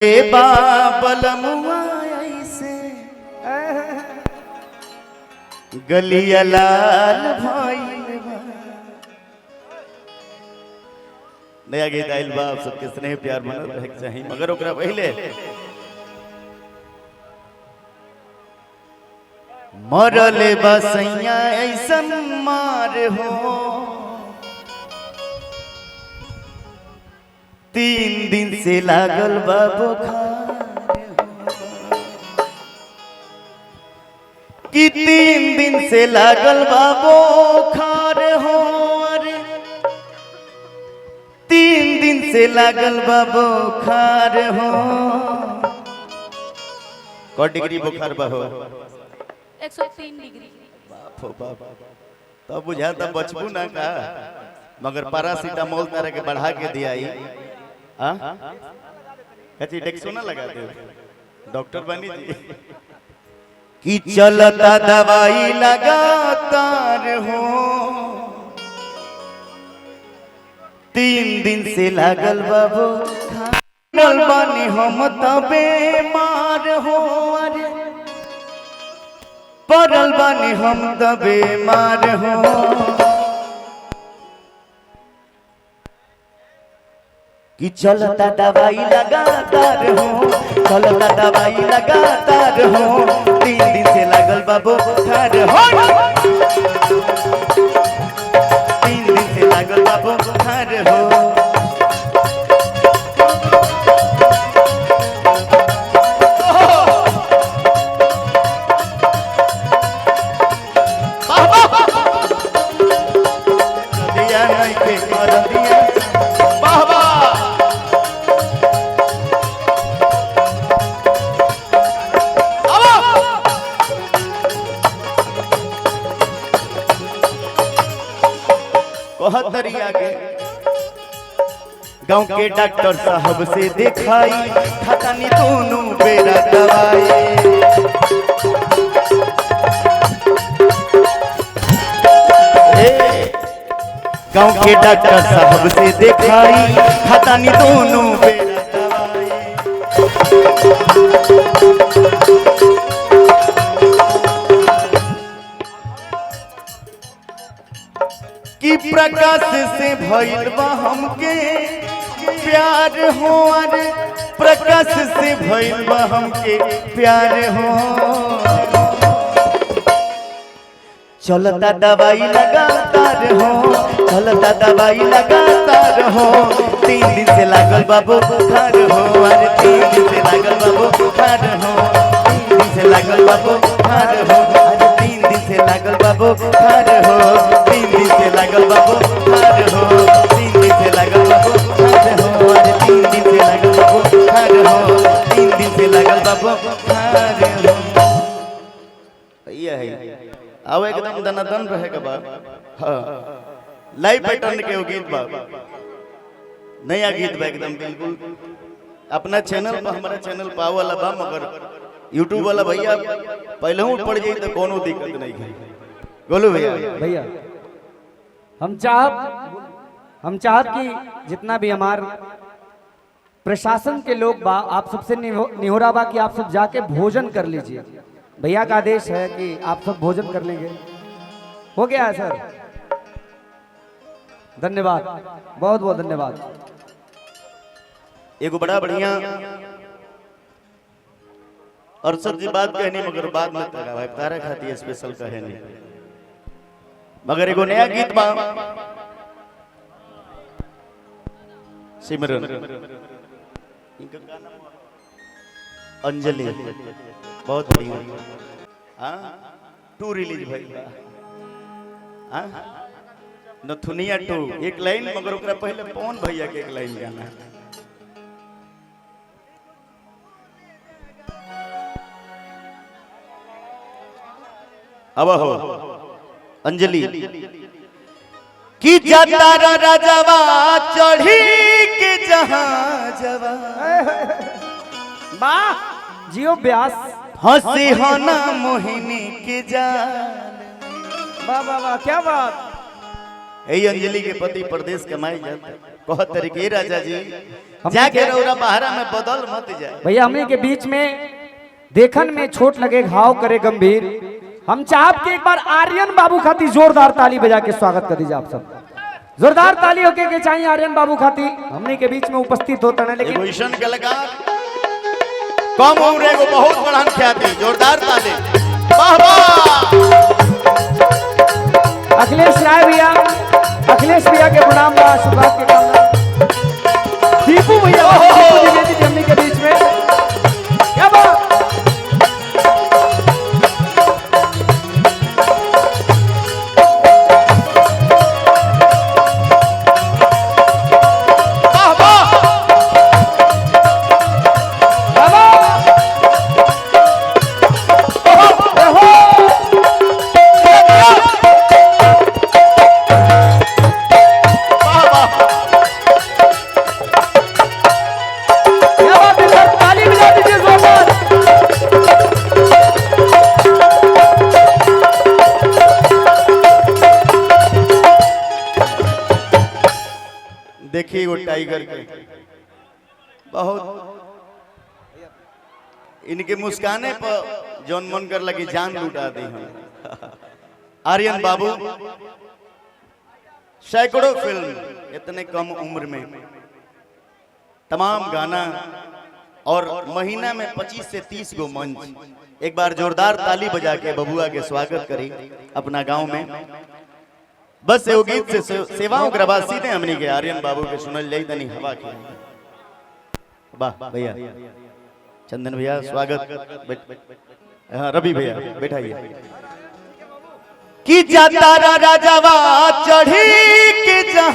बाबल ऐसे गलिया लाल भइल बा। नया गीत आइल बा, आप सबके स्नेह प्यार बनल रहे के चाही, मगर ओकरा पहले मरले बसैया ऐसन मार हो, 3 दिन से लागल बा बुखार कि 3 दिन से लागल बा बुखार हो, अरे 3 दिन से लागल बा बुखार हो। कौन डिग्री बुखार बा हो? 103 डिग्री। बाप हो बाप, तब बुझा तब बचबू ना का, मगर पैरासीटामोल तरह के बढ़ा के दिया ही। कच्ची डेक्सोना लगा दे डॉक्टर बनी जी कि चलता दवाई लगातार हो, 3 दिन से लागल बाबू खानल बानी हम तबे मार हो, अरे पड़ल बानी हम तबे मार हो कि चलता दवाई लगातार हो, चलता दवाई लगातार हो, 3 दिन से लागल बा बुखार हो, 3 दिन से लागल बा बुखार हो। दिया नहीं के कर दिया दरिया के गांव के डॉक्टर साहब से दिखाई, खाता नहीं दोनों बेरा दवाई। गांव के डॉक्टर साहब से दिखाई, खाता नहीं दोनों बेरा दवाई। कि प्रकाश से भइल बा हमके प्यार हो, अरे प्रकाश से भइल बा हमके प्यार हो। चलता दवाई लगातार हो, चलता दवाई लगातार हो, 3 दिन से लागल बा बुखार हो, अरे 3 दिन से लागल बा बुखार हो, 3 दिन से लागल बा बुखार हो, अरे 3 दिन से लागल बा बुखार हो, 3 दिन से लागल बा बुखार हो, 3 दिन से लागल बा बुखार हो, अरे 3 दिन से लागल बा बुखार हो, 3 दिन से लागल बा बुखार हो। ये है अब एकदम दनादन रहेगा बा। हाँ, लाइव पैटर्न के गीत बा, नया गीत बा एकदम बिल्कुल। अपना चैनल पर, हमारा चैनल पर वाला बा, मगर यूट्यूब वाला भैया पहले ही पड़ जाए तो कोनो दिक्कत नहीं है। बोलो भैया हम चाहत कि जितना भी हमार प्रशासन के लोग बा, आप सबसे निहोरा बा कि आप सब जाके भोजन कर लीजिए। भैया का आदेश है कि आप सब भोजन कर लेंगे। हो गया है सर, धन्यवाद, बहुत बहुत धन्यवाद। एगो बड़ा बढ़िया और सब्जी बात कहनी, मगर बाद में तारा खाती स्पेशल कहे नहीं, मगर एगो नया गीत बा सिमरन अंजलि, बहुत बढ़िया। हाँ, 2 रिलीज भइल बा। हाँ, नथुनिया 2 एक लाइन, मगर ओकरा पहले पवन भैया के एक लाइन गाना है। अब हो अंजलि कि जतारा राजवा चढ़ी के जहाजवा, वाह जियो ब्यास, हंसी होना मोहिनी के जाल। वाह वाह वाह, क्या बात। यही अंजलि के पति प्रदेश कमाई जाते, बहुत तरीके राजा जी जाके रौरा बहरा में बदल मत जाए। भैया हमने के बीच में देखन में छोट लगे घाव करे गंभीर। हम चाहब कि एक बार आर्यन बाबू खाती जोरदार ताली बजा के स्वागत कर दीजिए आप सब। जोरदार ताली होके के चाहिए आर्यन बाबू खाती हमने के बीच में उपस्थित होता है। लेकिन एगो कलाकार कम उम्र एगो बहुत बड़ा ख्याति, जोरदार ताली। वाह वाह। अखिलेश राय भैया, अखिलेश भैया के प्रणाम बा, आशीर्वाद के कामना। दीपू भैया द्विवेदी जी हमने के बीच में क्या बात। देखिए वो टाइगर के बहुत इनके मुस्काने पर जौन मन कर लगी जान लुटा दी हम। आर्यन बाबू सैकड़ों फिल्म इतने कम उम्र में, तमाम गाना और महीना में 25 से 30 गो मंच। एक बार जोरदार ताली बजा के बबुआ के स्वागत करी अपना गांव में। बस एगो गीत से सेवाओं के बाद सीधे हमनी के आर्यन बाबू के सुनल जाई तनी हवा के। वाह भैया, चंदन भैया स्वागत। हाँ रवि भैया बैठाइए। कि जाता राजावा चढ़ी के जहां